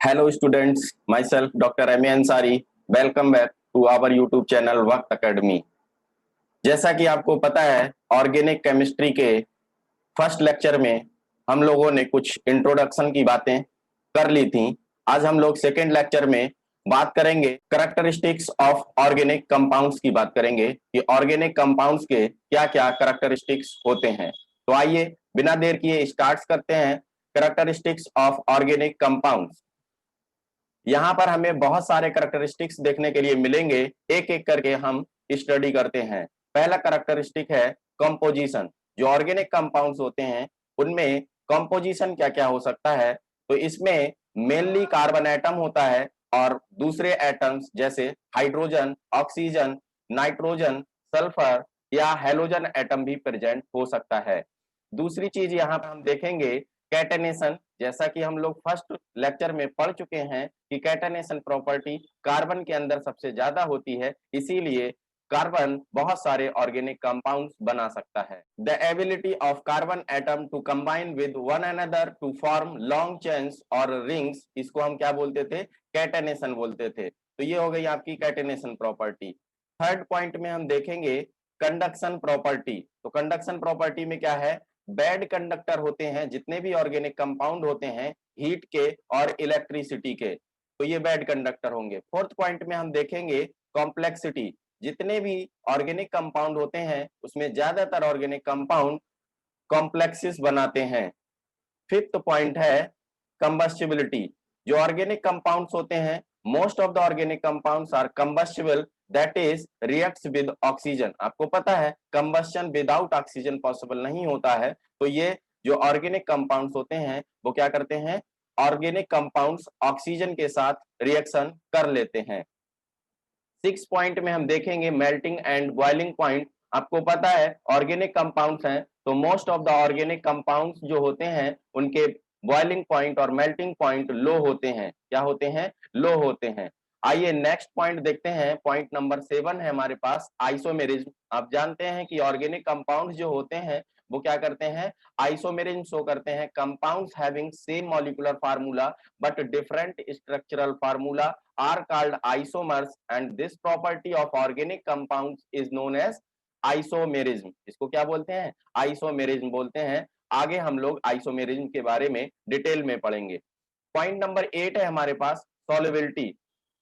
Hello students, myself Dr. M. Ansari. Welcome back to our YouTube channel वक्त academy. जैसा कि आपको पता है, ऑर्गेनिक केमिस्ट्री के फर्स्ट लेक्चर में हम लोगों ने कुछ इंट्रोडक्शन की बातें कर ली थी। आज हम लोग सेकेंड लेक्चर में बात करेंगे करैक्टरिस्टिक्स ऑफ ऑर्गेनिक कंपाउंड्स की बात करेंगे कि ऑर्गेनिक कंपाउंड्स के क्या क्या करैक्टरिस्टिक्स होते हैं। तो आइए बिना देर किए स्टार्ट करते हैं करैक्टरिस्टिक्स ऑफ ऑर्गेनिक कंपाउंड्स। यहाँ पर हमें बहुत सारे करैक्टरिस्टिक्स देखने के लिए मिलेंगे, एक एक करके हम स्टडी करते हैं। पहला करैक्टरिस्टिक है कंपोजिशन। जो ऑर्गेनिक कंपाउंड्स होते हैं उनमें कंपोजिशन क्या क्या हो सकता है, तो इसमें मेनली कार्बन एटम होता है और दूसरे एटम्स जैसे हाइड्रोजन, ऑक्सीजन, नाइट्रोजन, सल्फर या हेलोजन एटम भी प्रेजेंट हो सकता है। दूसरी चीज यहाँ पर हम देखेंगे कैटेनेशन। जैसा कि हम लोग फर्स्ट लेक्चर में पढ़ चुके हैं कि कैटेनेशन प्रॉपर्टी कार्बन के अंदर सबसे ज्यादा होती है, इसीलिए कार्बन बहुत सारे ऑर्गेनिक कंपाउंड्स बना सकता है। The ability of carbon atom to combine with one another to form long chains और रिंग्स, इसको हम क्या बोलते थे? कैटेनेशन बोलते थे। तो ये हो गई आपकी कैटेनेशन प्रॉपर्टी। थर्ड पॉइंट में हम देखेंगे कंडक्शन प्रॉपर्टी। तो कंडक्शन प्रॉपर्टी में क्या है? बैड कंडक्टर होते हैं जितने भी ऑर्गेनिक कंपाउंड होते हैं हीट के और इलेक्ट्रिसिटी के, तो ये बैड कंडक्टर होंगे। फोर्थ पॉइंट में हम देखेंगे कॉम्प्लेक्सिटी। जितने भी ऑर्गेनिक कंपाउंड होते हैं उसमें ज्यादातर ऑर्गेनिक कंपाउंड कॉम्प्लेक्सिस बनाते हैं। फिफ्थ पॉइंट है कंबस्टिबिलिटी। जो ऑर्गेनिक कंपाउंड्स होते हैं, most of the organic compounds are combustible, that is reacts with oxygen. आपको पता है कंबस्शन विदाउट ऑक्सीजन पॉसिबल नहीं होता है, तो ये जो ऑर्गेनिक कंपाउंड्स होते हैं वो क्या करते हैं? ऑर्गेनिक कंपाउंड्स ऑक्सीजन के साथ रिएक्शन कर लेते हैं। सिक्स पॉइंट में हम देखेंगे मेल्टिंग एंड बॉइलिंग पॉइंट। आपको पता है ऑर्गेनिक कंपाउंड्स हैं तो most of the organic compounds जो होते हैं उनके बॉइलिंग पॉइंट और मेल्टिंग पॉइंट लो होते हैं। क्या होते हैं? लो होते हैं। आइए नेक्स्ट पॉइंट देखते हैं। पॉइंट नंबर 7 है हमारे पास आइसोमेरिज्म। आप जानते हैं कि ऑर्गेनिक कंपाउंड्स जो होते हैं वो क्या करते हैं? आइसोमेरिज्म शो करते हैं। Compounds having same molecular formula but different structural formula are called isomers and this property of organic compounds is known as isomerism। इसको क्या बोलते हैं? आइसोमेरिज्म बोलते हैं। आगे हम लोग आइसोमेरिज्म के बारे में डिटेल में पढ़ेंगे। पॉइंट नंबर 8 है हमारे पास सॉल्युबिलिटी।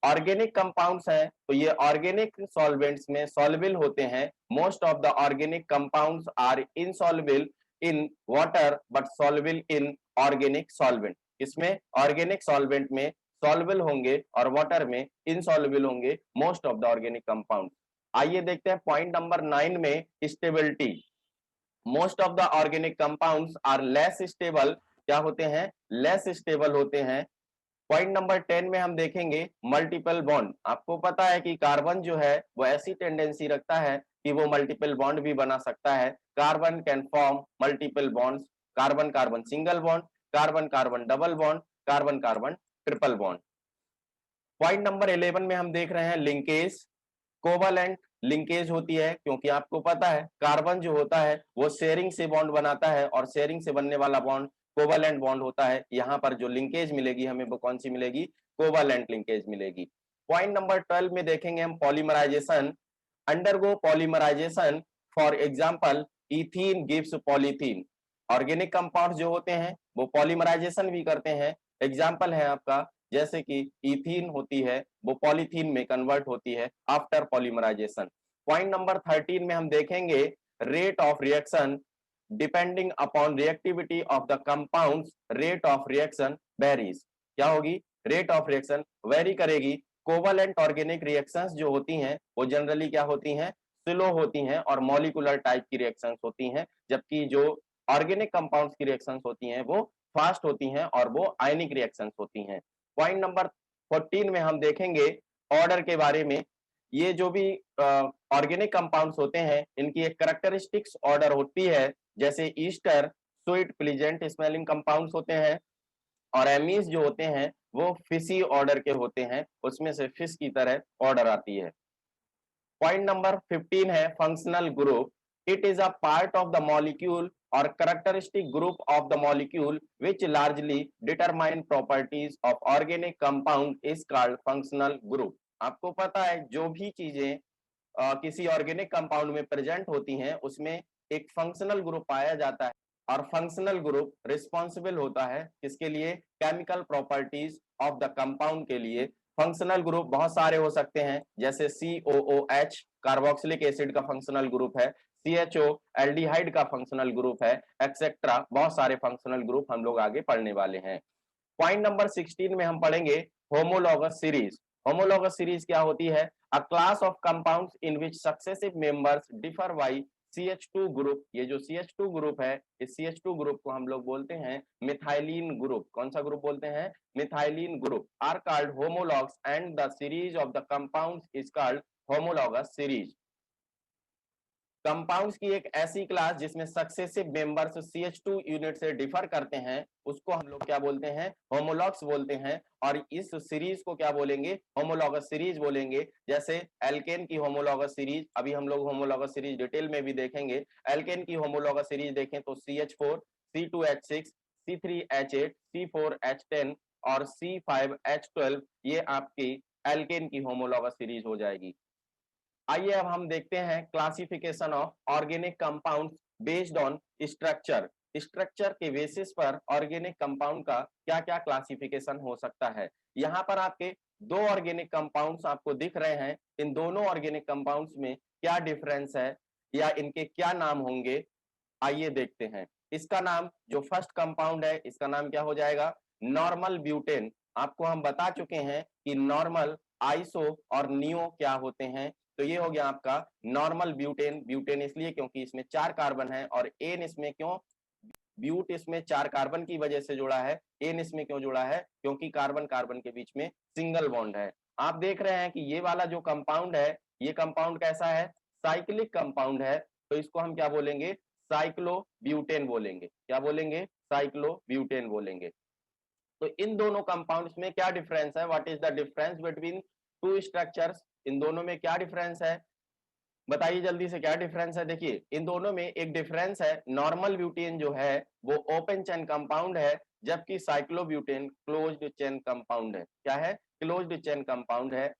ऑर्गेनिक कंपाउंड्स हैं तो ये ऑर्गेनिक सॉल्वेंट्स में सॉल्युबल होते हैं। Most of the organic compounds are insoluble in water but soluble in organic solvent. इसमें ऑर्गेनिक सॉल्वेंट में सॉल्युबल होंगे और वाटर में इनसॉल्युबल होंगे most of the organic compound. आइए देखते हैं पॉइंट नंबर 9 में stability. Most of the organic compounds are less stable. क्या होते हैं? लेस स्टेबल होते हैं। पॉइंट नंबर 10 में हम देखेंगे मल्टीपल बॉन्ड। आपको पता है कि कार्बन जो है वो ऐसी टेंडेंसी रखता है कि वो मल्टीपल बॉन्ड भी बना सकता है। Carbon can form multiple bonds. Carbon carbon single bond, carbon carbon double bond, carbon carbon triple bond. Point number 11 में हम देख रहे हैं लिंकेज। कोवलेंट लिंकेज होती है क्योंकि आपको पता है कार्बन जो होता है वो शेयरिंग से बॉन्ड बनाता है और शेयरिंग से बनने वाला बॉन्ड कोवलेंट बॉन्ड होता है। यहाँ पर जो लिंकेज मिलेगी हमें वो कौन सी मिलेगी? कोवलेंट लिंकेज मिलेगी। पॉइंट नंबर 12 में देखेंगे हम polymerization. Undergo polymerization, for example ethene gives polythene. Organic compound जो होते हैं वो पॉलीमराइजेशन भी करते हैं। एग्जाम्पल है आपका जैसे कि इथीन होती है वो पॉलीथीन में कन्वर्ट होती है आफ्टर पॉलीमराइजेशन। पॉइंट नंबर 13 में हम देखेंगे rate of reaction. Depending upon reactivity of the compounds rate of reaction varies. क्या होगी? रेट ऑफ रिएक्शन वेरी करेगी। कोवलेंट ऑर्गेनिक रिएक्शंस जो होती हैं वो जनरली क्या होती हैं? स्लो होती हैं और मॉलिक्यूलर टाइप की रिएक्शंस होती हैं, जबकि जो ऑर्गेनिक कंपाउंड्स की रिएक्शंस होती हैं वो फास्ट होती हैं और वो आयनिक रिएक्शंस होती हैं। पॉइंट नंबर 14 में हम देखेंगे ऑर्डर के बारे में। ये जो भी ऑर्गेनिक कंपाउंड्स होते हैं इनकी एक कैरेक्टरिस्टिक्स ऑर्डर होती है, जैसे Easter sweet pleasant smelling compounds होते हैं और एमीज जो होते हैं वो फिशी ऑर्डर के होते हैं, उसमें से फिश की तरह ऑर्डर आती है। पॉइंट नंबर 15 है functional group. It is a part of the molecule or characteristic group of the molecule which largely determine properties of organic compound is called functional group. आपको पता है जो भी चीजें किसी ऑर्गेनिक कंपाउंड में प्रेजेंट होती हैं उसमें एक फंक्शनल ग्रुप पाया जाता है और फंक्शनल ग्रुप रिस्पॉन्सिबल होता है किसके लिए? Chemical properties of the compound के लिए। फंक्शनल ग्रुप बहुत सारे हो सकते हैं, जैसे COOH कार्बोक्सिलिक एसिड का फंक्शनल ग्रुप है, CHO एल्डिहाइड का फंक्शनल ग्रुप है, एक्सेट्रा। बहुत सारे फंक्शनल ग्रुप हम लोग आगे पढ़ने वाले हैं। पॉइंट नंबर 16 में हम पढ़ेंगे होमोलॉगस सीरीज। होमोलॉगस सीरीज क्या होती है? अ class of compounds in which successive members differ by CH2 group. ये जो CH2 ग्रुप है, इस CH2 ग्रुप को हम लोग बोलते हैं मिथाइलिन ग्रुप। कौन सा ग्रुप बोलते हैं? Methylene group. Are called homologues and the series of the compounds is called homologous series. Compounds की एक ऐसी क्लास जिसमें सक्सेसिव मेंबर्स CH2 यूनिट से डिफर करते हैं, उसको हम लोग क्या बोलते हैं? होमोलॉग्स बोलते हैं। और इस सीरीज को क्या बोलेंगे? होमोलॉगस सीरीज बोलेंगे। जैसे एल्केन की होमोलॉगस सीरीज, अभी हम लोग होमोलॉगस सीरीज डिटेल में भी देखेंगे। एल्केन की होमोलॉगस सीरीज देखें तो CH4 C2H6 C3H8 C4H10 और C5H12, ये आपकी एल्केन की होमोलॉगस सीरीज हो जाएगी। आइए अब हम देखते हैं classification of organic compounds based on structure. Structure के बेसिस पर ऑर्गेनिक कंपाउंड का क्या क्या क्लासिफिकेशन हो सकता है। यहाँ पर आपके दो ऑर्गेनिक कंपाउंड्स आपको दिख रहे हैं। इन दोनों ऑर्गेनिक कंपाउंड्स में क्या डिफरेंस है या इनके क्या नाम होंगे, आइए देखते हैं। इसका नाम, जो फर्स्ट कंपाउंड है, इसका नाम क्या हो जाएगा? Normal butane. आपको हम बता चुके हैं कि नॉर्मल, आइसो और नियो क्या होते हैं। तो ये हो गया आपका नॉर्मल ब्यूटेन। ब्यूटेन इसलिए क्योंकि इसमें 4 कार्बन है, और एन इसमें क्यों? ब्यूट इसमें 4 कार्बन की वजह से जुड़ा है। एन इसमें क्यों जुड़ा है? क्योंकि कार्बन कार्बन के बीच में सिंगल बॉन्ड है। आप देख रहे हैं कि ये वाला जो कंपाउंड है, ये कंपाउंड कैसा है? साइक्लिक कंपाउंड है। तो इसको हम क्या बोलेंगे? साइक्लोब्यूटेन बोलेंगे। क्या बोलेंगे? साइक्लोब्यूटेन बोलेंगे। तो इन दोनों कंपाउंड्स में क्या डिफरेंस है? What is the difference between two structures? इन दोनों में क्या डिफरेंस है? बताइए जल्दी से, क्या डिफरेंस है? देखिए, इन दोनों में एक डिफरेंस है। नॉर्मल ब्यूटेन जो है वो ओपन चेन कंपाउंड है, जबकि साइक्लोब्यूटेन क्लोज्ड चेन कंपाउंड है। क्या है? क्लोज्ड चेन कंपाउंड है।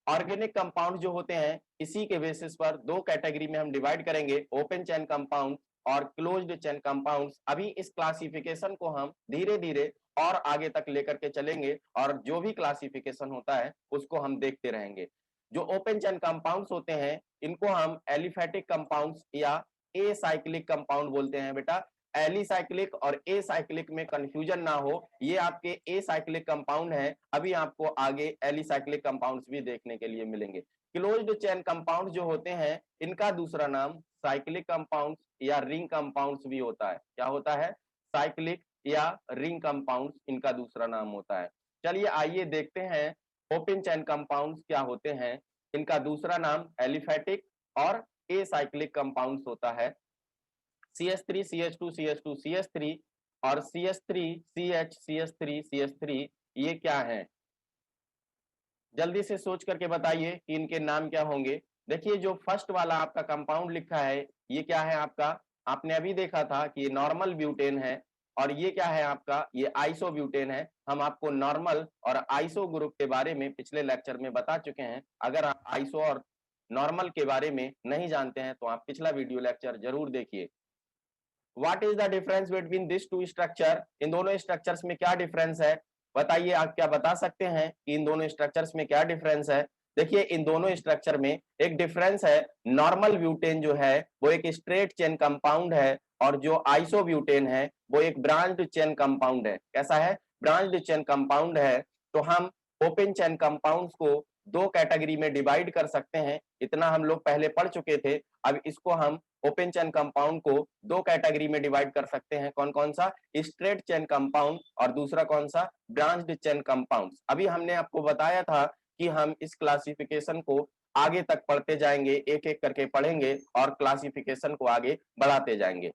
ऑर्गेनिक कंपाउंड जो होते हैं, इसी के बेसिस पर दो कैटेगरी में हम डिवाइड करेंगे, ओपन चेन कंपाउंड और क्लोज्ड चेन कंपाउंड्स। अभी इस क्लासिफिकेशन को हम धीरे धीरे और आगे तक लेकर के चलेंगे, और जो भी क्लासिफिकेशन होता है उसको हम देखते रहेंगे। जो ओपन चेन कंपाउंड्स होते हैं, इनको हम एलिफेटिक कंपाउंड्स या एसाइक्लिक कंपाउंड बोलते हैं। बेटा, एलिसाइक्लिक और एसाइक्लिक में कंफ्यूजन ना हो, ये आपके एसाइक्लिक कंपाउंड है। अभी आपको आगे एलिसाइक्लिक कंपाउंड्स भी देखने के लिए मिलेंगे। क्लोज्ड चेन कंपाउंड जो होते हैं, इनका दूसरा नाम साइक्लिक कंपाउंड्स या रिंग कंपाउंड्स भी होता है। क्या होता है? साइक्लिक या रिंग कंपाउंड्स इनका दूसरा नाम होता है। चलिए आइए देखते हैं ओपन चेन कंपाउंड्स क्या होते हैं। इनका दूसरा नाम एलिफेटिक और एसाइक्लिक कंपाउंड्स होता है। CH3 CH2 CH2 CH3 और CH3 CH CH3 CH3, ये क्या है? जल्दी से सोच करके बताइए कि इनके नाम क्या होंगे। देखिए, जो फर्स्ट वाला आपका कंपाउंड लिखा है, ये क्या है आपका? आपने अभी देखा था कि ये नॉर्मल ब्यूटेन है। और ये क्या है आपका? ये आइसो ब्यूटेन है। हम आपको नॉर्मल और आइसो ग्रुप के बारे में पिछले लेक्चर में बता चुके हैं। अगर आप आइसो और नॉर्मल के बारे में नहीं जानते हैं तो आप पिछला वीडियो लेक्चर जरूर देखिए। What is the difference between this two structure? इन दोनों स्ट्रक्चर्स में क्या डिफरेंस है? बताइए, आप क्या बता सकते हैं कि इन दोनों स्ट्रक्चर्स में क्या डिफरेंस है? देखिए, इन दोनों स्ट्रक्चर में एक डिफरेंस है। नॉर्मल ब्यूटेन जो है वो एक स्ट्रेट चेन कंपाउंड है, और जो आइसो ब्यूटेन है वो एक ब्रांच्ड चेन कंपाउंड है। कैसा है? ब्रांच्ड चेन कंपाउंड है। तो हम ओपन चेन कंपाउंड्स को दो कैटेगरी में डिवाइड कर सकते हैं। इतना हम लोग पहले पढ़ चुके थे। अब इसको हम ओपन चेन कंपाउंड को दो कैटेगरी में डिवाइड कर सकते हैं। कौन कौन सा? स्ट्रेट चेन कंपाउंड और दूसरा कौन सा? Branched chain compound. अभी हमने आपको बताया था कि हम इस क्लासिफिकेशन को आगे तक पढ़ते जाएंगे, एक एक करके पढ़ेंगे और क्लासिफिकेशन को आगे बढ़ाते जाएंगे।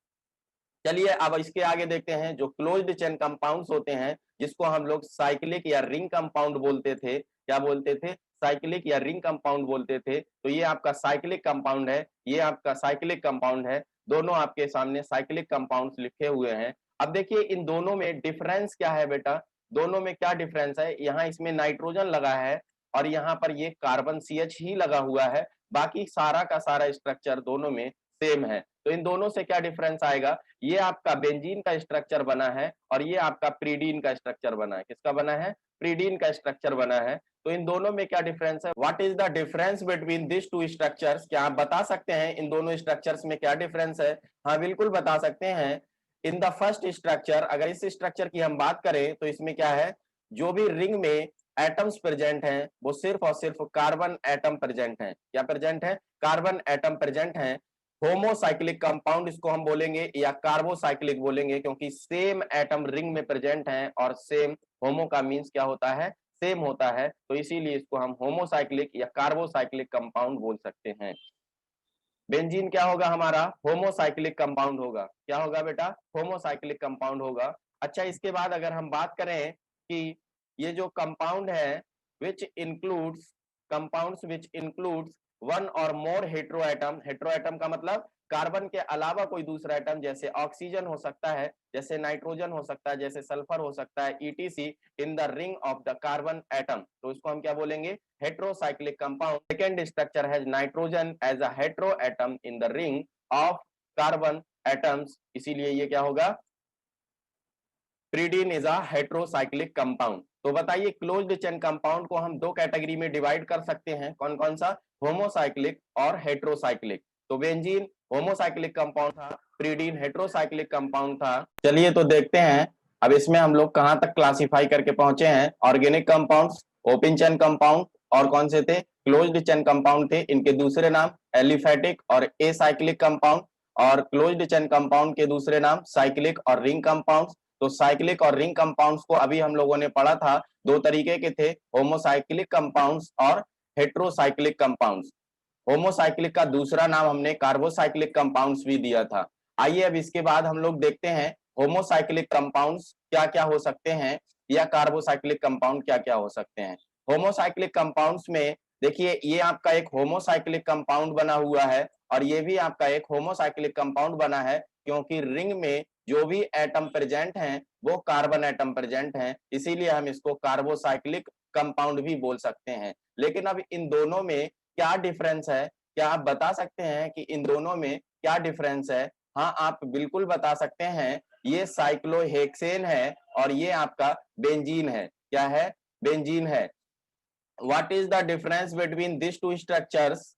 चलिए अब इसके आगे देखते हैं जो क्लोज्ड चेन कंपाउंड्स होते हैं, जिसको हम लोग साइक्लिक या रिंग कंपाउंड बोलते थे। क्या बोलते थे? साइक्लिक या रिंग कंपाउंड बोलते थे। तो ये आपका साइक्लिक कंपाउंड है, ये आपका साइक्लिक कंपाउंड है। दोनों आपके सामने साइक्लिक कंपाउंड्स लिखे हुए हैं। अब देखिए इन दोनों में डिफरेंस क्या है बेटा, दोनों में क्या डिफरेंस है? यहाँ इसमें नाइट्रोजन लगा है और यहाँ पर ये कार्बन CH ही लगा हुआ है। बाकी सारा का सारा स्ट्रक्चर दोनों में सेम है। तो इन दोनों से क्या डिफरेंस आएगा? ये आपका बेंजीन का स्ट्रक्चर बना है और ये आपका प्रीडीन का स्ट्रक्चर बना है। किसका बना है? प्रीडीन का स्ट्रक्चर बना है। तो इन दोनों में क्या डिफरेंस है? What is the difference between this two structures? क्या आप बता सकते हैं इन दोनों स्ट्रक्चर्स में क्या डिफरेंस है? हाँ बिल्कुल बता सकते हैं। इन द फर्स्ट स्ट्रक्चर, अगर इस स्ट्रक्चर की हम बात करें तो इसमें क्या है, जो भी रिंग में एटम्स प्रेजेंट हैं वो सिर्फ और सिर्फ कार्बन एटम प्रेजेंट हैं। क्या प्रेजेंट है? कार्बन एटम प्रेजेंट हैं। होमोसाइक्लिक कंपाउंड इसको हम बोलेंगे या कार्बोसाइक्लिक बोलेंगे, क्योंकि सेम एटम रिंग में प्रेजेंट हैं और सेम, होमो का मींस क्या होता है? सेम होता है। तो इसीलिए इसको हम होमोसाइक्लिक या कार्बोसाइक्लिक कंपाउंड बोल सकते हैं। बेंजीन क्या होगा हमारा? होमोसाइक्लिक कंपाउंड होगा। क्या होगा बेटा? होमोसाइक्लिक कंपाउंड होगा। अच्छा इसके बाद अगर हम बात करें कि ये जो कंपाउंड है which includes, compounds which includes one और मोर हेट्रोएटम, हेट्रोएटम का मतलब कार्बन के अलावा कोई दूसरा एटम, जैसे ऑक्सीजन हो सकता है, जैसे नाइट्रोजन हो सकता है, जैसे सल्फर हो सकता है, ETC in the ring of the carbon atom, तो इसको हम क्या बोलेंगे? Heterocyclic compound. सेकेंड स्ट्रक्चर है nitrogen as a hetero atom in the ring of carbon atoms, इसीलिए ये क्या होगा? Pyridine is a heterocyclic compound. तो बताइए क्लोज्ड चेन कंपाउंड को हम दो कैटेगरी में डिवाइड कर सकते हैं, कौन कौन सा? होमोसाइक्लिक और हेट्रोसाइक्लिक। तो बेंजीन होमोसाइक्लिक कंपाउंड था, प्रीडीन हेट्रोसाइक्लिक कंपाउंड था। चलिए तो देखते हैं अब इसमें हम लोग कहां तक क्लासिफाई करके पहुंचे हैं। Organic compounds, open chain compound और कौन से थे? क्लोज्ड चेन कंपाउंड थे। इनके दूसरे नाम एलिफेटिक और एसाइक्लिक कंपाउंड, और क्लोज्ड चेन कंपाउंड के दूसरे नाम साइक्लिक और रिंग कंपाउंड। तो साइक्लिक और रिंग कंपाउंड्स को अभी हम लोगों ने पढ़ा था, दो तरीके के थे, होमोसाइक्लिक कंपाउंड्स और हेट्रोसाइक्लिक कंपाउंड्स। होमोसाइक्लिक का दूसरा नाम हमने कार्बोसाइक्लिक कंपाउंड्स भी दिया था। आइए अब इसके बाद हम लोग देखते हैं होमोसाइक्लिक कंपाउंड्स क्या क्या हो सकते हैं या कार्बोसाइक्लिक कंपाउंड क्या क्या हो सकते हैं। होमोसाइक्लिक कंपाउंड्स में देखिए ये आपका एक होमोसाइक्लिक कंपाउंड बना हुआ है और ये भी आपका एक होमोसाइक्लिक कंपाउंड बना है, क्योंकि रिंग में जो भी एटम प्रेजेंट हैं वो कार्बन एटम प्रेजेंट हैं, इसीलिए हम इसको कार्बोसाइक्लिक कंपाउंड भी बोल सकते हैं। लेकिन अब इन दोनों में क्या डिफरेंस है? क्या आप बता सकते हैं कि इन दोनों में क्या डिफरेंस है? हाँ आप बिल्कुल बता सकते हैं। ये साइक्लोहेक्सेन है और ये आपका बेंजीन है। क्या है? बेंजीन है। What is the difference between this two structures?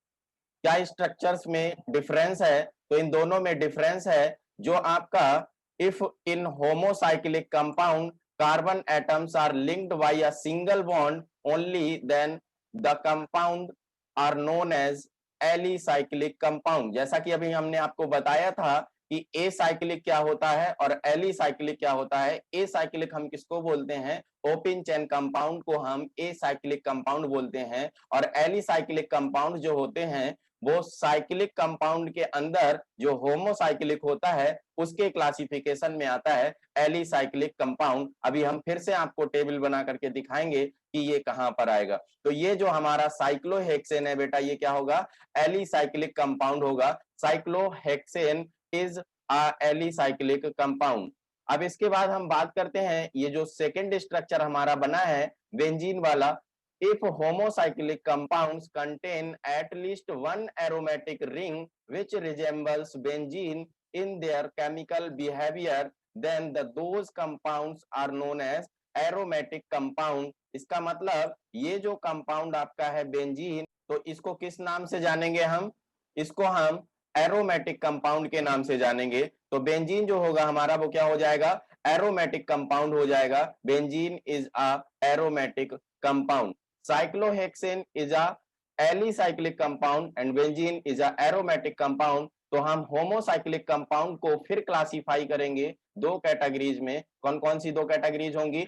क्या स्ट्रक्चर्स में डिफरेंस है? तो इन दोनों में डिफरेंस है। जो आपका if in homocyclic compound carbon atoms are linked by a single bond only, then the compound are known as alicyclic compound. जैसा कि अभी हमने आपको बताया था कि ए साइक्लिक क्या होता है और एलिसाइक्लिक क्या होता है। ए साइक्लिक हम किसको बोलते हैं? ओपन चेन कंपाउंड को हम ए साइक्लिक कंपाउंड बोलते हैं, और एलिसाइक्लिक कंपाउंड जो होते हैं वो साइक्लिक कंपाउंड के अंदर जो होमोसाइक्लिक होता है उसके क्लासिफिकेशन में आता है एलिसाइक्लिक कंपाउंड। अभी हम फिर से आपको टेबल बना करके दिखाएंगे कि ये कहां पर आएगा। तो ये जो हमारा साइक्लोहेक्सेन है बेटा, ये क्या होगा? एलिसाइक्लिक कंपाउंड होगा। Cyclohexane is a alicyclic compound. अब इसके बाद हम बात करते हैं ये जो सेकेंड स्ट्रक्चर हमारा बना है बेंजीन वाला। If homocyclic compounds contain at least one aromatic ring which resembles benzene in their chemical behavior, then those compounds are known as aromatic compound। इसका मतलब ये जो कंपाउंड आपका है बेंजीन, तो इसको किस नाम से जानेंगे हम? इसको हम एरोमेटिक कंपाउंड के नाम से जानेंगे। तो बेंजीन जो होगा हमारा वो क्या हो जाएगा? एरोमेटिक कंपाउंड हो जाएगा। Benzene is a aromatic compound. Cyclohexane is a alicyclic compound and benzene is a aromatic compound. तो हम होमोसाइक्लिक कंपाउंड को फिर क्लासिफाई करेंगे दो कैटेगरीज में। कौन कौन सी दो कैटेगरीज होंगी?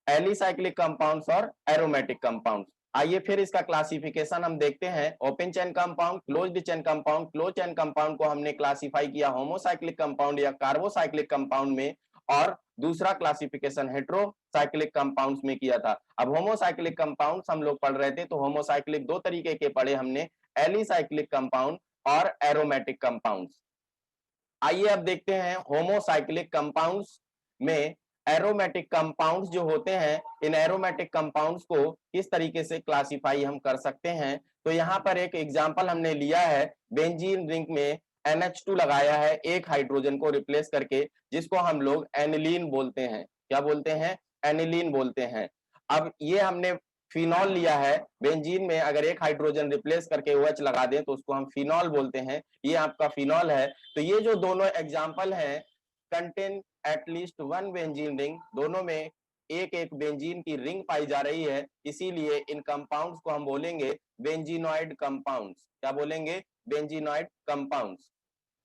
एलिसाइक्लिक कंपाउंड्स और एरोमेटिक कंपाउंड्स। आइए फिर इसका क्लासिफिकेशन हम देखते हैं। Open chain compound, closed chain compound. Close chain compound को हमने क्लासिफाई किया होमोसाइक्लिक कंपाउंड या कार्बोसाइक्लिक कंपाउंड में, और दूसरा क्लासिफिकेशन हेट्रोसाइक्लिक कंपाउंड्स में किया था। अब होमोसाइक्लिक कंपाउंड्स हम लोग पढ़ रहे थे, तो होमोसाइक्लिक दो तरीके के पढ़े हमने, एलिसाइक्लिक कंपाउंड और एरोमेटिक कंपाउंड्स। आइए अब देखते हैं होमोसाइक्लिक कंपाउंड्स में एरोमेटिक कंपाउंड्स जो होते हैं, इन एरोमेटिक कंपाउंड्स को किस तरीके से क्लासिफाई हम कर सकते हैं। तो यहाँ पर एक एग्जांपल हमने लिया है, बेंजीन रिंग में NH2 लगाया है एक हाइड्रोजन को रिप्लेस करके, जिसको हम लोग एनिलीन बोलते हैं। क्या बोलते हैं? एनिलीन बोलते हैं। अब ये हमने फिनॉल लिया है, बेंजीन में अगर एक हाइड्रोजन रिप्लेस करके OH लगा दें तो उसको हम फिनॉल बोलते हैं। ये आपका फिनॉल है। तो ये जो दोनों एग्जाम्पल हैं, contain at least one benzene ring, दोनों में एक एक बेंजीन की रिंग पाई जा रही है, इसीलिए इन कंपाउंड्स को हम बोलेंगे बेंजीनॉइड कंपाउंड्स। क्या बोलेंगे? Benzenoid compounds.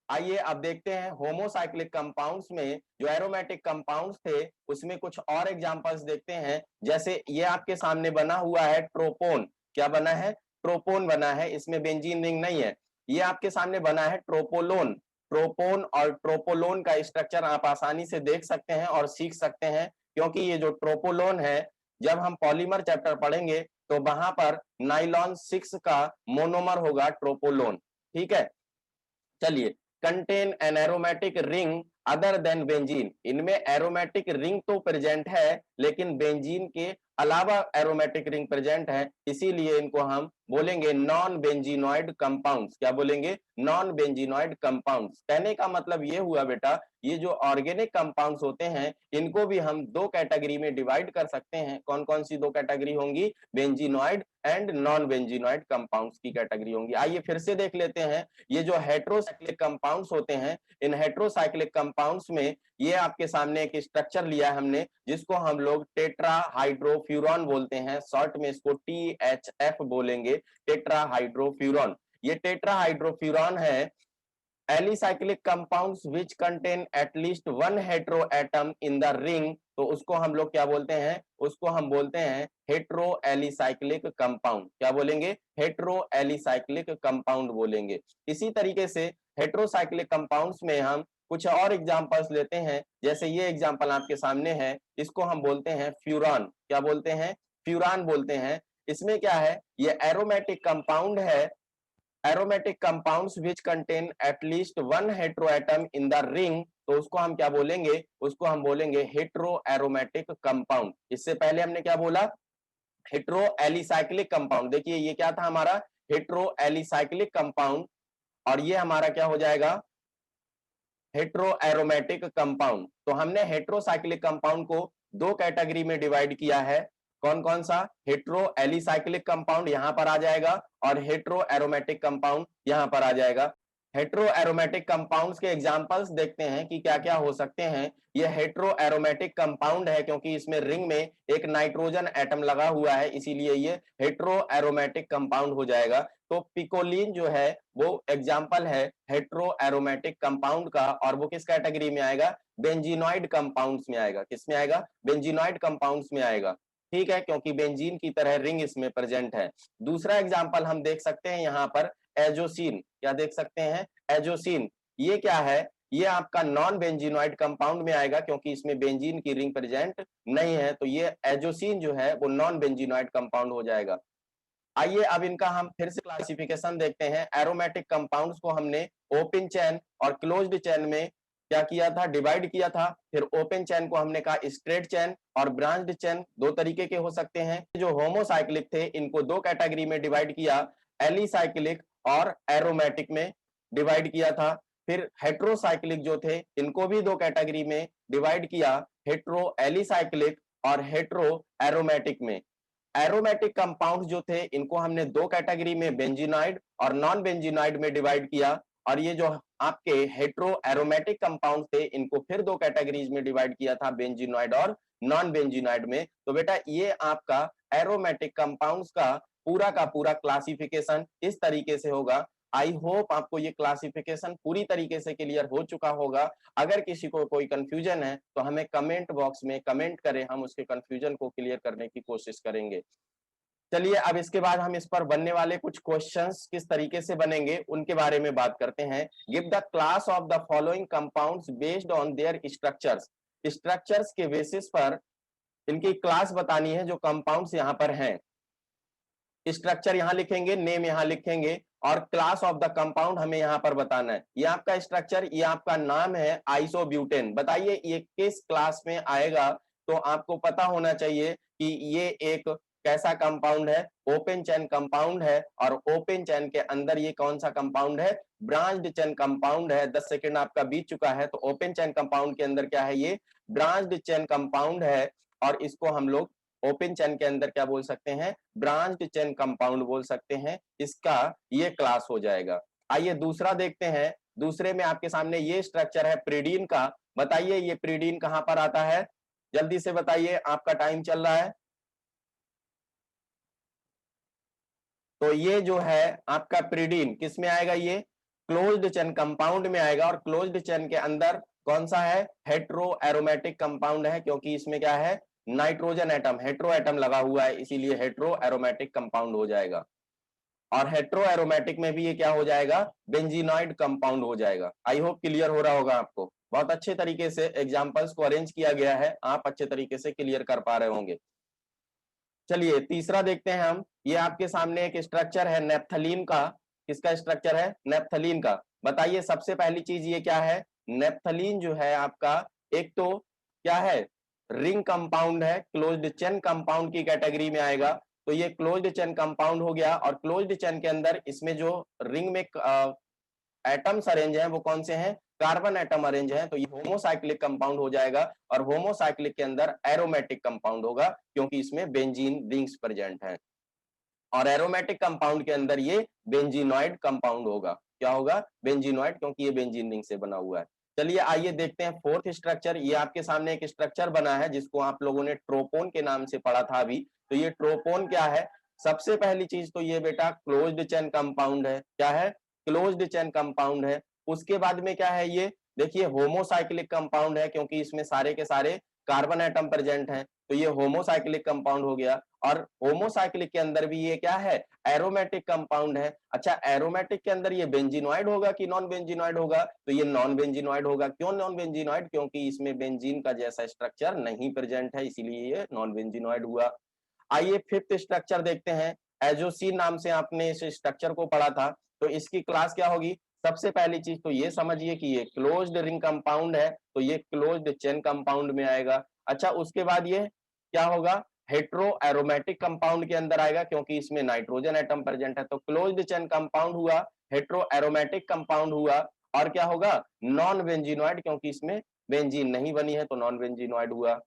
आइए अब देखते हैं होमोसाइक्लिक कंपाउंड्स में जो एरोमेटिक कंपाउंड्स थे, उसमें कुछ और एग्जांपल्स देखते हैं। जैसे ये आपके सामने बना हुआ है ट्रोपोन। क्या बना है? ट्रोपोन बना है, इसमें बेंजीन रिंग नहीं है। ये आपके सामने बना है ट्रोपोलोन। ट्रोपोन और ट्रोपोलोन का स्ट्रक्चर आप आसानी से देख सकते हैं और सीख सकते हैं, क्योंकि ये जो ट्रोपोलोन है, जब हम पॉलीमर चैप्टर पढ़ेंगे तो वहां पर नाइलॉन 6 का मोनोमर होगा ट्रोपोलोन। ठीक है, चलिए। Contain an aromatic ring other than benzene, इनमें एरोमेटिक रिंग तो प्रेजेंट है, लेकिन बेंजीन के अलावा एरोमेटिक रिंग प्रेजेंट है, इसीलिए इनको हम बोलेंगे नॉन बेंजीनॉइड कंपाउंड्स। क्या बोलेंगे? Non benzenoid compounds. कहने का मतलब ये हुआ बेटा, ये जो ऑर्गेनिक कंपाउंड्स होते हैं, इनको भी हम दो कैटेगरी में डिवाइड कर सकते हैं। कौन कौन सी दो कैटेगरी होंगी? Benzenoid and non benzenoid compounds की कैटेगरी होंगी। आइए फिर से देख लेते हैं। ये जो हेट्रोसाइक्लिक कंपाउंड्स होते हैं, इन हेट्रोसाइक्लिक कंपाउंड्स में ये आपके सामने एक स्ट्रक्चर लिया है हमने, जिसको हम लोग टेट्रा हाइड्रोफ्यूरॉन बोलते हैं। शॉर्ट में इसको THF बोलेंगे, टेट्रा हाइड्रोफ्यूरॉन। ये टेट्रा हाइड्रोफ्यूरॉन है alicyclic compounds which contain at least one hetero atom in the ring. तो उसको हम लोग क्या बोलते हैं? उसको हम बोलते हैं हेट्रो एलिसाइक्लिक कंपाउंड। क्या बोलेंगे? हेट्रो एलिसाइक्लिक कंपाउंड बोलेंगे। इसी तरीके से हेट्रोसाइक्लिक कंपाउंड्स में हम कुछ और एग्जांपल्स लेते हैं। जैसे ये एग्जांपल आपके सामने है, इसको हम बोलते हैं फ्यूरान। क्या बोलते हैं? फ्यूरान बोलते हैं। इसमें क्या है? ये एरोमेटिक कंपाउंड है, aromatic compounds which contain at least one heteroatom in the ring. तो उसको हम क्या बोलेंगे? उसको हम बोलेंगे हेट्रो एरोमेटिक कंपाउंड। इससे पहले हमने क्या बोला? Hetero alicyclic compound. देखिए ये क्या था हमारा? हेट्रो एलिसाइक्लिक कंपाउंड, और ये हमारा क्या हो जाएगा? Hetero aromatic compound. तो हमने हेट्रोसाइक्लिक कंपाउंड को दो कैटेगरी में डिवाइड किया है। कौन कौन सा? हेट्रो एलिसाइक्लिक कंपाउंड यहां पर आ जाएगा, और हेट्रो एरोमेटिक कंपाउंड यहां पर आ जाएगा। हेट्रो एरोमेटिक कंपाउंड्स के एग्जांपल्स देखते हैं कि क्या क्या हो सकते हैं। ये हेट्रो एरोमेटिक कंपाउंड है क्योंकि इसमें रिंग में एक नाइट्रोजन एटम लगा हुआ है, इसीलिए ये हेट्रो एरोमेटिक कंपाउंड हो जाएगा। तो पिकोलिन जो है वो एग्जाम्पल है हेट्रो एरोमेटिक कंपाउंड का, और वो किस कैटेगरी में आएगा? बेंजीनॉइड कंपाउंड्स में आएगा। किस में आएगा? बेंजीनॉइड कंपाउंड्स में आएगा। ठीक है, क्योंकि बेंजीन की तरह रिंग इसमें प्रेजेंट है। दूसरा एग्जाम्पल हम देख सकते हैं यहाँ पर एजोसिन। क्या देख सकते हैं? एजोसिन। ये क्या है? ये आपका नॉन बेंजीनॉइड कंपाउंड में आएगा, क्योंकि इसमें बेंजीन की रिंग प्रेजेंट नहीं है। तो ये एजोसिन जो है वो नॉन बेंजीनॉइड कंपाउंड हो जाएगा। आइए अब इनका हम फिर से क्लासिफिकेशन देखते हैं। एरोमेटिक कंपाउंड्स को हमने ओपन चेन और क्लोज्ड चेन में क्या किया था? डिवाइड किया था। फिर ओपन चेन को हमने कहा स्ट्रेट चेन, और ब्रांच्ड चेन दो तरीके के हो सकते हैं। जो होमोसाइक्लिक थे इनको दो कैटेगरी में डिवाइड किया, एलिसाइक्लिक और एरोमेटिक में डिवाइड किया था। फिर हेट्रोसाइक्लिक जो थे इनको भी दो कैटेगरी में डिवाइड किया, हेट्रो एलिसाइक्लिक और हेट्रो एरोमेटिक में। एरोमेटिक कंपाउंड जो थे इनको हमने दो कैटेगरी में, बेंजीनॉइड और नॉन बेंजीनॉइड में डिवाइड किया, और ये जो आपके हेट्रो एरोमेटिक कंपाउंड थे इनको फिर दो कैटेगरीज में डिवाइड किया था, बेंजीनॉइड और नॉन बेंजीनॉइड में। तो बेटा ये आपका एरोमेटिक कंपाउंड्स का पूरा क्लासिफिकेशन इस तरीके से होगा। आई होप आपको ये क्लासिफिकेशन पूरी तरीके से क्लियर हो चुका होगा। अगर किसी को कोई कंफ्यूजन है तो हमें कमेंट बॉक्स में कमेंट करें, हम उसके कंफ्यूजन को क्लियर करने की कोशिश करेंगे। चलिए अब इसके बाद हम इस पर बनने वाले कुछ क्वेश्चंस किस तरीके से बनेंगे उनके बारे में बात करते हैं। Give the class of the following compounds based on their structures. Structures के बेसिस पर इनकी क्लास बतानी है जो कंपाउंड्स यहाँ पर हैं। स्ट्रक्चर यहां लिखेंगे, नेम यहां लिखेंगे और क्लास ऑफ द कंपाउंड हमें यहां पर बताना है। ये आपका स्ट्रक्चर, ये आपका नाम है आइसोब्यूटेन। बताइए ये किस क्लास में आएगा, तो आपको पता होना चाहिए कि ये एक कैसा कंपाउंड है, ओपन चेन कंपाउंड है। और ओपन चेन के अंदर ये कौन सा कंपाउंड है, ब्रांच्ड चेन कंपाउंड है। 10 सेकेंड आपका बीत चुका है, तो ओपन चेन कंपाउंड के अंदर क्या है, ये ब्रांच्ड चेन कंपाउंड है। और इसको हम लोग ओपन चेन के अंदर क्या बोल सकते हैं, ब्रांच्ड चेन कंपाउंड बोल सकते हैं। इसका ये क्लास हो जाएगा। आइए दूसरा देखते हैं। दूसरे में आपके सामने ये स्ट्रक्चर है प्रीडीन का। बताइए ये प्रीडीन कहां पर आता है, जल्दी से बताइए, आपका टाइम चल रहा है। तो ये जो है आपका प्रीडीन किस में आएगा, ये क्लोज्ड चेन कंपाउंड में आएगा। और क्लोज्ड चेन के अंदर कौन सा है, हेट्रो एरोमेटिक कंपाउंड है, क्योंकि इसमें क्या है, नाइट्रोजन एटम, हेट्रो एटम लगा हुआ है, इसीलिए हेट्रो एरोमेटिक कंपाउंड हो जाएगा। और हेट्रो एरोमेटिक में भी ये क्या हो जाएगा, बेंजीनॉइड कंपाउंड हो जाएगा। आई होप क्लियर हो रहा होगा आपको। बहुत अच्छे तरीके से एग्जांपल्स को अरेंज किया गया है, आप अच्छे तरीके से क्लियर कर पा रहे होंगे। चलिए तीसरा देखते हैं हम। ये आपके सामने एक स्ट्रक्चर है नेप्थलीन का। किसका स्ट्रक्चर है, नेप्थलीन का। बताइए सबसे पहली चीज ये क्या है, नेप्थलीन जो है आपका एक तो क्या है, रिंग कंपाउंड है, क्लोज्ड चेन कंपाउंड की कैटेगरी में आएगा। तो ये क्लोज्ड चेन कंपाउंड हो गया। और क्लोज्ड चेन के अंदर इसमें जो रिंग में एटम्स अरेंज हैं वो कौन से हैं, कार्बन एटम अरेंज हैं। तो ये होमोसाइक्लिक कंपाउंड हो जाएगा। और होमोसाइक्लिक के अंदर एरोमेटिक कंपाउंड होगा, क्योंकि इसमें बेंजीन रिंग्स प्रेजेंट हैं। और एरोमेटिक कंपाउंड के अंदर ये बेंजीनॉइड कंपाउंड होगा। क्या होगा, बेंजीनॉइड, क्योंकि ये बेंजीन रिंग से बना हुआ है। चलिए आइए देखते हैं फोर्थ स्ट्रक्चर। ये आपके सामने एक स्ट्रक्चर बना है जिसको आप लोगों ने ट्रोपोन के नाम से पढ़ा था अभी। तो ये ट्रोपोन क्या है, सबसे पहली चीज तो ये बेटा क्लोज्ड चेन कंपाउंड है। क्या है, क्लोज्ड चेन कंपाउंड है। उसके बाद में क्या है, ये देखिए होमोसाइक्लिक कंपाउंड है, क्योंकि इसमें सारे के सारे कार्बन एटम प्रेजेंट हैं। तो ये होमोसाइक्लिक कंपाउंड हो गया। और होमोसाइक्लिक के अंदर भी ये क्या है, एरोमेटिक कंपाउंड है। अच्छा एरोमेटिक के अंदर ये बेंजीनॉइड होगा कि नॉन बेंजीनॉइड होगा, तो ये नॉन बेंजीनॉइड होगा। क्यों नॉन बेंजीनॉइड, क्योंकि इसमें बेंजीन का जैसा स्ट्रक्चर नहीं प्रेजेंट है, इसीलिए ये नॉन बेंजीनॉइड हुआ। आइए फिफ्थ स्ट्रक्चर देखते हैं। एजोसीन नाम से आपने इस स्ट्रक्चर को पढ़ा था। तो इसकी क्लास क्या होगी, सबसे पहली चीज तो ये समझिए कि ये क्लोज्ड रिंग कंपाउंड है, तो ये क्लोज्ड चेन कंपाउंड में आएगा। अच्छा उसके बाद ये क्या होगा, हेट्रो एरोमेटिक कंपाउंड के अंदर आएगा, क्योंकि इसमें नाइट्रोजन एटम प्रेजेंट है। तो क्लोज्ड चेन कंपाउंड हुआ, हेट्रो एरोमेटिक कंपाउंड हुआ। और क्या होगा, नॉन बेंजीनॉइड, क्योंकि इसमें बेंजीन नहीं बनी है, तो नॉन बेंजीनॉइड हुआ।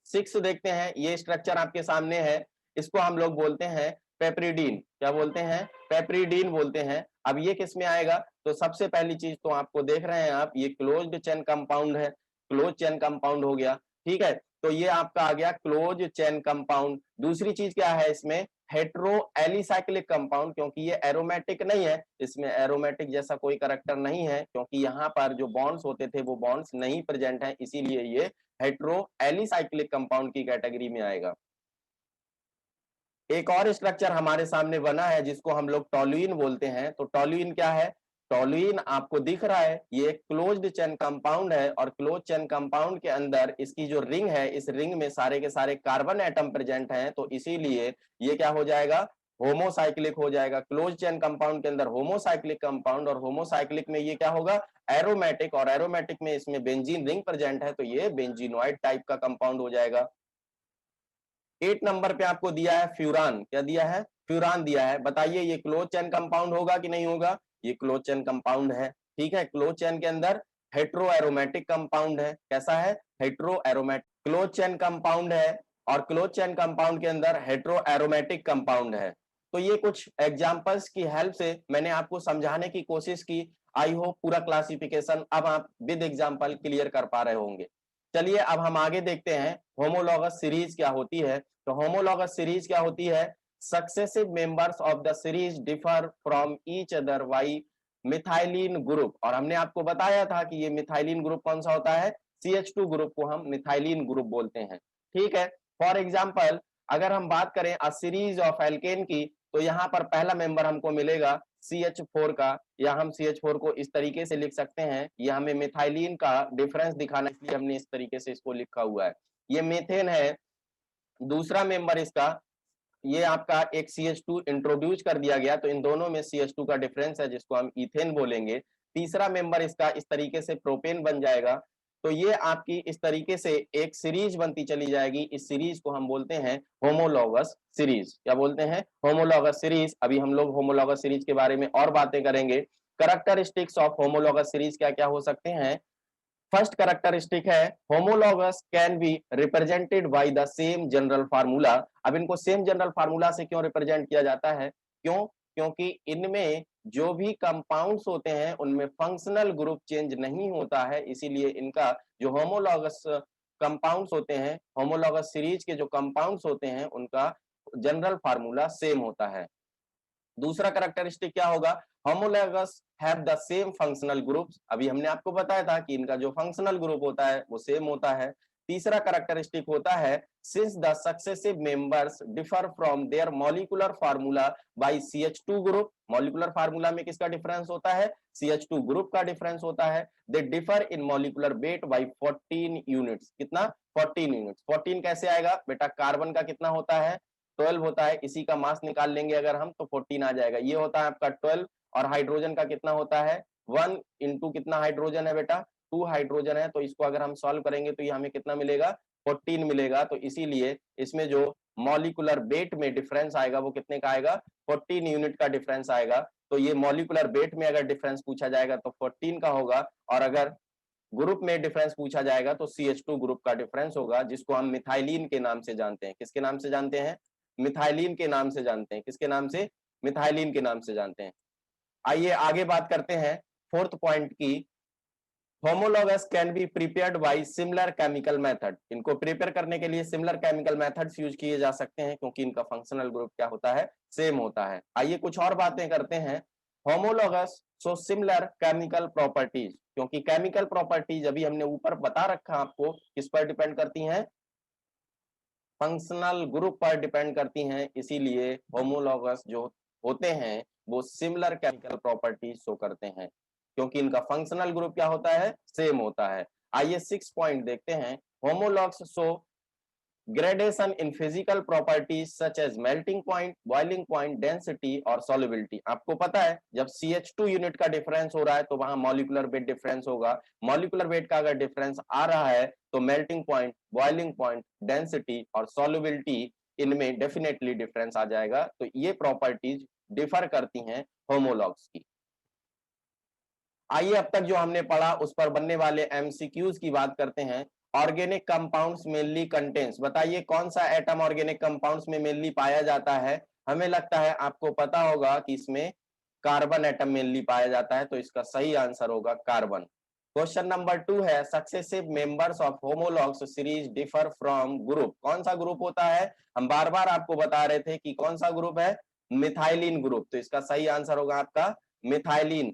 सिक्स देखते हैं। ये स्ट्रक्चर आपके सामने है, इसको हम लोग बोलते हैं पेप्रिडीन। क्या बोलते हैं, पेप्रिडीन बोलते हैं। अब ये किस में आएगा, तो सबसे पहली चीज तो आपको देख रहे हैं आप, ये क्लोज्ड चेन कंपाउंड है, क्लोज चेन कंपाउंड हो गया। ठीक है, तो ये आपका आ गया क्लोज चेन कंपाउंड। दूसरी चीज क्या है इसमें, हेट्रो एलिसाइक्लिक कंपाउंड, क्योंकि ये एरोमेटिक नहीं है, इसमें एरोमेटिक जैसा कोई करैक्टर नहीं है, क्योंकि यहाँ पर जो बॉन्ड्स होते थे वो बॉन्ड्स नहीं प्रेजेंट है, इसीलिए ये हेट्रो एलिसाइक्लिक कंपाउंड की कैटेगरी में आएगा। एक और स्ट्रक्चर हमारे सामने बना है जिसको हम लोग टॉलुइन बोलते हैं। तो टॉलुइन क्या है, टॉलुइन आपको दिख रहा है, ये क्लोज्ड चेन कंपाउंड है। और क्लोज चेन कंपाउंड के अंदर इसकी जो रिंग है, इस रिंग में सारे के सारे कार्बन एटम प्रेजेंट हैं, तो इसीलिए ये क्या हो जाएगा, होमोसाइक्लिक हो जाएगा। क्लोज चेन कंपाउंड के अंदर होमोसाइक्लिक कंपाउंड, और होमोसाइक्लिक में ये क्या होगा, एरोमेटिक। और एरोमेटिक में इसमें बेंजीन रिंग प्रेजेंट है, तो ये बेंजीनॉइड टाइप का कंपाउंड हो जाएगा। 8 नंबर पे आपको दिया है फ्यूरान। क्या दिया है, फ्यूरान दिया है। बताइए ये क्लोज चेन कंपाउंड होगा कि नहीं होगा, ये क्लोज चेन कंपाउंड है। ठीक है, क्लोज चेन के अंदर हेट्रो एरोमेटिक कंपाउंड है। कैसा है, hetero aromatic close chain compound है। और क्लोज चेन कंपाउंड के अंदर हेट्रो एरोमेटिक कंपाउंड है। तो ये कुछ एग्जांपल्स की हेल्प से मैंने आपको समझाने की कोशिश की। आई होप पूरा क्लासिफिकेशन अब आप विद एग्जांपल क्लियर कर पा रहे होंगे। चलिए अब हम आगे देखते हैं होमोलॉगस सीरीज क्या होती है। तो होमोलॉगस सीरीज क्या होती है, successive members of the series differ from each other by methylene group. और हमने आपको बताया था कि ये मिथाइलिन ग्रुप कौन सा होता है, CH2 ग्रुप को हम मिथाइलिन ग्रुप बोलते हैं। ठीक है, फॉर एग्जाम्पल अगर हम बात करें अ सीरीज ऑफ एल्केन की, तो यहाँ पर पहला मेंबर हमको मिलेगा CH4 का, या हम CH4 को इस तरीके से लिख सकते हैं, ये हमें मिथाइलिन का डिफरेंस दिखाना, इसलिए हमने इस तरीके से इसको लिखा हुआ है। ये मेथेन है। दूसरा मेंबर इसका, ये आपका एक CH2 इंट्रोड्यूस कर दिया गया, तो इन दोनों में CH2 का डिफरेंस है जिसको हम इथेन बोलेंगे। तीसरा मेंबर इसका इस तरीके से प्रोपेन बन जाएगा। तो ये आपकी इस तरीके से एक सीरीज बनती चली जाएगी। इस सीरीज को हम बोलते हैं होमोलॉगस सीरीज। क्या बोलते हैं? Homologous series. अभी हम लोग होमोलॉगस सीरीज के बारे में और बातें करेंगे। कैरेक्टरिस्टिक्स ऑफ होमोलॉगस सीरीज क्या क्या हो सकते हैं? फर्स्ट कैरेक्टरिस्टिक है homologous can be represented by the same general formula. अब इनको सेम जनरल फार्मूला से क्यों रिप्रेजेंट किया जाता है? क्यों? क्योंकि इनमें जो भी कंपाउंड्स होते हैं उनमें फंक्शनल ग्रुप चेंज नहीं होता है, इसीलिए इनका जो होमोलॉगस कंपाउंड्स होते हैं, होमोलॉगस सीरीज के जो कंपाउंड्स होते हैं, उनका जनरल फार्मूला सेम होता है। दूसरा कैरेक्टरिस्टिक क्या होगा? Homologous have the same functional groups. अभी हमने आपको बताया था कि इनका जो फंक्शनल ग्रुप होता है वो सेम होता है। तीसरा कैरेक्टरिस्टिक होता है since the successive members differ from their molecular formula by CH2 group. Molecular formula में किसका डिफरेंस होता है? CH2 ग्रुप का डिफरेंस होता है। They differ in molecular weight by 14 units. कितना? 14 यूनिट्स। 14 कैसे आएगा बेटा? कार्बन का कितना होता है? 12 होता है। इसी का मास निकाल लेंगे अगर हम, तो 14 आ जाएगा। ये होता है आपका 12। और हाइड्रोजन का कितना होता है? 1 इंटू कितना हाइड्रोजन है बेटा? 2 हाइड्रोजन है। तो इसको अगर हम सॉल्व करेंगे तो ये हमें कितना मिलेगा? 14 मिलेगा। तो इसीलिए इसमें जो मॉलिक्यूलर वेट में डिफरेंस आएगा वो कितने का आएगा? 14 यूनिट का डिफरेंस आएगा। तो ये मॉलिक्यूलर वेट में अगर डिफरेंस पूछा जाएगा तो 14 का होगा, और अगर ग्रुप में डिफरेंस पूछा जाएगा तो CH2 ग्रुप का डिफरेंस होगा, जिसको हम मिथाइलिन के नाम से जानते हैं। किसके नाम से जानते हैं? मिथाइलिन के नाम से जानते हैं। किसके नाम से? मिथाइलिन के नाम से जानते हैं। आइए आगे बात करते हैं फोर्थ पॉइंट की। Homologous can be prepared by similar chemical method. इनको प्रिपेयर करने के लिए सिमिलर केमिकल मेथड्स यूज किए जा सकते हैं, क्योंकि इनका फंक्शनल ग्रुप क्या होता है? सेम होता है। आइए कुछ और बातें करते हैं। Homologous so similar chemical properties, क्योंकि केमिकल प्रॉपर्टीज अभी हमने ऊपर बता रखा आपको किस पर डिपेंड करती हैं? फंक्शनल ग्रुप पर डिपेंड करती हैं। इसीलिए होमोलॉगस जो होते हैं वो सिमिलर केमिकल प्रॉपर्टी शो करते हैं, क्योंकि इनका फंक्शनल ग्रुप क्या होता है? सेम होता है। आइए 6 पॉइंट देखते हैं। Homologues show gradation in physical properties such as melting point, boiling point, density और सॉल्युबिलिटी। आपको पता है जब CH2 यूनिट का डिफरेंस हो रहा है तो वहां मॉलिक्यूलर वेट डिफरेंस होगा। मॉलिक्यूलर वेट का अगर डिफरेंस आ रहा है तो melting point, boiling point, density और सॉल्युबिलिटी, इनमें डेफिनेटली डिफरेंस आ जाएगा। तो ये प्रॉपर्टीज डिफर करती हैं होमोलॉग्स की। आइए अब तक जो हमने पढ़ा उस पर बनने वाले MCQs की बात करते हैं। ऑर्गेनिक कंपाउंड्स मेनली कंटेन्स, बताइए कौन सा एटम ऑर्गेनिक कंपाउंड्स में मेनली पाया जाता है? हमें लगता है आपको पता होगा कि इसमें कार्बन एटम मेनली पाया जाता है, तो इसका सही आंसर होगा कार्बन। क्वेश्चन नंबर 2 है successive members of homologues series differ from group. कौन सा ग्रुप होता है? हम बार बार आपको बता रहे थे कि कौन सा ग्रुप है? Methylene group. तो इसका सही आंसर होगा आपका मिथाइलिन।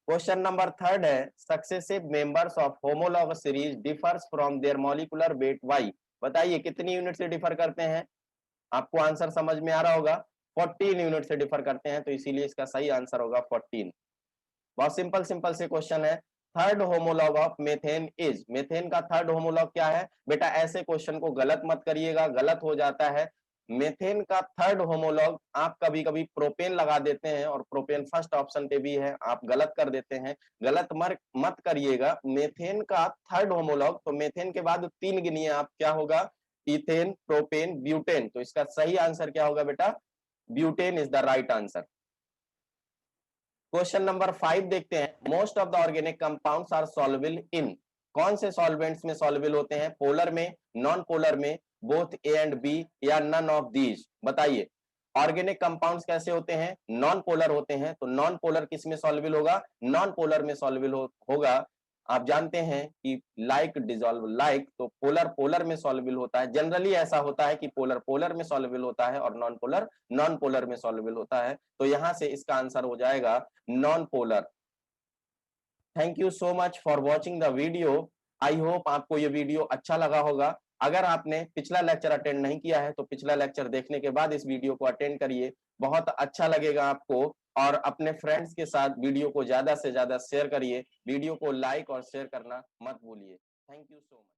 क्वेश्चन नंबर 3 है successive members of homologous series differs from their molecular weight by. बताइए कितनी यूनिट से डिफर करते हैं? आपको आंसर समझ में आ रहा होगा। 14 यूनिट से डिफर करते हैं, तो इसीलिए इसका सही आंसर होगा 14। बहुत सिंपल सिंपल से क्वेश्चन है। Third homologue of methane is. Methane का थर्ड होमोलॉग क्या है? बेटा ऐसे क्वेश्चन को गलत मत करिएगा, गलत हो जाता है। मेथेन का थर्ड होमोलॉग, आप कभी कभी प्रोपेन लगा देते हैं और प्रोपेन फर्स्ट ऑप्शन पे भी है, आप गलत कर देते हैं। गलत मत करिएगा। मेथेन का थर्ड होमोलॉग, तो मेथेन के बाद 3 गिनिए आप, क्या होगा? Ethane, propane, butane. तो इसका सही आंसर क्या होगा बेटा? Butane is the right answer. Question number 5 देखते हैं। Most of the organic compounds are soluble in. कौन से सॉल्वेंट्स में सॉल्युबल होते हैं? पोलर में, नॉन पोलर में, बोथ ए एंड बी, या नन ऑफ दीज? बताइए ऑर्गेनिक कंपाउंड्स कैसे होते हैं? नॉन पोलर होते हैं। तो नॉन पोलर किस में सॉल्युबल होगा? नॉन पोलर में सॉल्युबल होगा। आप जानते हैं कि लाइक डिसॉल्व लाइक, तो पोलर पोलर में सॉल्युबल होता है। जनरली ऐसा होता है कि पोलर पोलर में सॉल्युबल होता है और नॉन पोलर नॉन पोलर में सॉल्युबल होता है। तो यहां से इसका आंसर हो जाएगा non polar. Thank you so much for watching the video. I hope आपको ये वीडियो अच्छा लगा होगा। अगर आपने पिछला लेक्चर अटेंड नहीं किया है तो पिछला लेक्चर देखने के बाद इस वीडियो को अटेंड करिए, बहुत अच्छा लगेगा आपको। और अपने फ्रेंड्स के साथ वीडियो को ज्यादा से ज्यादा शेयर करिए, वीडियो को लाइक और शेयर करना मत भूलिए। Thank you so much.